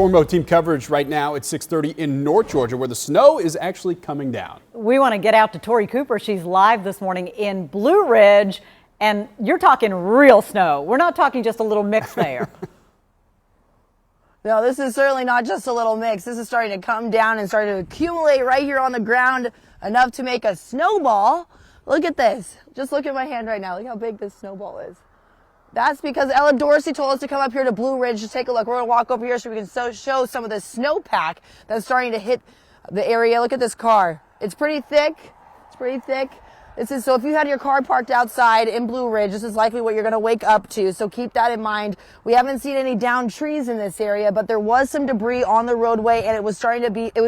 Storm mode team coverage right now at 6:30 in North Georgia, where the snow is actually coming down. We want to get out to Tori Cooper. She's live this morning in Blue Ridge, and you're talking real snow. We're not talking just a little mix there. No, this is certainly not just a little mix. This is starting to come down and starting to accumulate right here on the ground, enough to make a snowball. Look at this. Just look at my hand right now. Look how big this snowball is. That's because Ella Dorsey told us to come up here to Blue Ridge to take a look. We're going to walk over here so we can show some of the snowpack that's starting to hit the area. Look at this car. It's pretty thick. It's pretty thick. So if you had your car parked outside in Blue Ridge, this is likely what you're going to wake up to. So keep that in mind. We haven't seen any downed trees in this area, but there was some debris on the roadway, and it was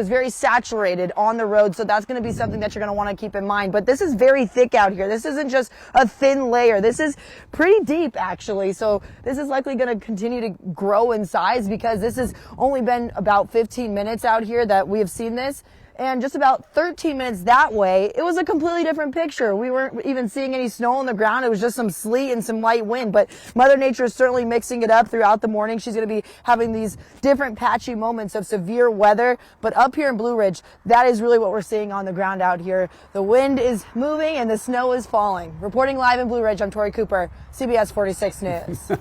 very saturated on the road. So that's going to be something that you're going to want to keep in mind. But this is very thick out here. This isn't just a thin layer. This is pretty deep, actually. So this is likely going to continue to grow in size because this has only been about 15 minutes out here that we have seen this. And just about 13 minutes that way, it was a completely different picture. We weren't even seeing any snow on the ground. It was just some sleet and some light wind. But Mother Nature is certainly mixing it up throughout the morning. She's going to be having these different patchy moments of severe weather. But up here in Blue Ridge, that is really what we're seeing on the ground out here. The wind is moving and the snow is falling. Reporting live in Blue Ridge, I'm Tori Cooper, CBS 46 News.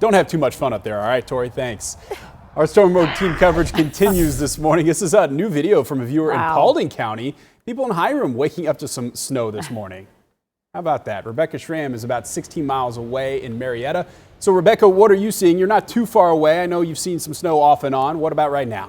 Don't have too much fun up there. All right, Tori, thanks. Our storm mode team coverage continues this morning. This is a new video from a viewer in Paulding County. People in Hiram waking up to some snow this morning. How about that? Rebecca Schramm is about 16 miles away in Marietta. So Rebecca, what are you seeing? You're not too far away. I know you've seen some snow off and on. What about right now?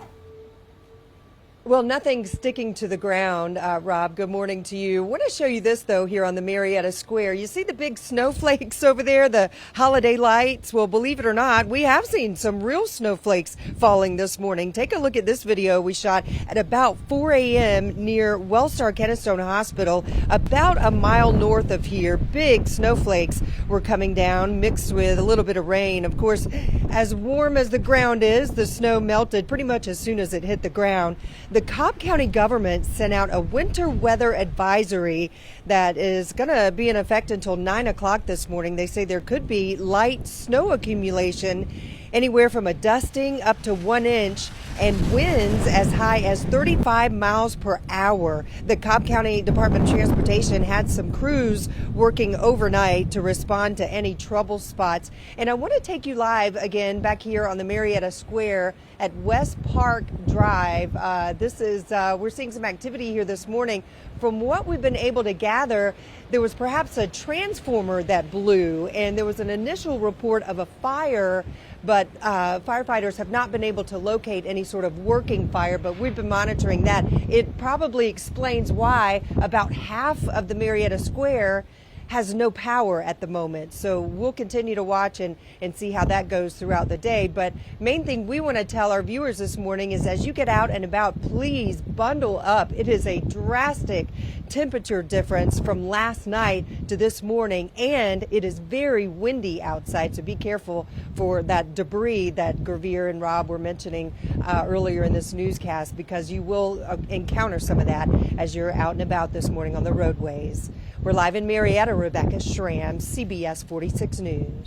Well, nothing sticking to the ground, Rob. Good morning to you. I want to show you this, though, here on the Marietta Square. You see the big snowflakes over there, the holiday lights? Well, believe it or not, we have seen some real snowflakes falling this morning. Take a look at this video we shot at about 4 a.m. near Wellstar Kennestone Hospital, about a mile north of here. Big snowflakes were coming down, mixed with a little bit of rain. Of course, as warm as the ground is, the snow melted pretty much as soon as it hit the ground. The Cobb County government sent out a winter weather advisory that is going to be in effect until 9 o'clock this morning. They say there could be light snow accumulation anywhere from a dusting up to 1 inch and winds as high as 35 miles per hour. The Cobb County Department of Transportation had some crews working overnight to respond to any trouble spots. And I want to take you live again back here on the Marietta Square at West Park Drive. We're seeing some activity here this morning. From what we've been able to gather, there was perhaps a transformer that blew, and there was an initial report of a fire, but firefighters have not been able to locate any sort of working fire, but we've been monitoring that. It probably explains why about half of the Marietta Square has no power at the moment. So we'll continue to watch and see how that goes throughout the day. But main thing we want to tell our viewers this morning is as you get out and about, please bundle up. It is a drastic temperature difference from last night to this morning, and it is very windy outside, so be careful for that debris that Gervier and Rob were mentioning earlier in this newscast, because you will encounter some of that as you're out and about this morning on the roadways. We're live in Marietta. Rebecca Schramm, CBS 46 News.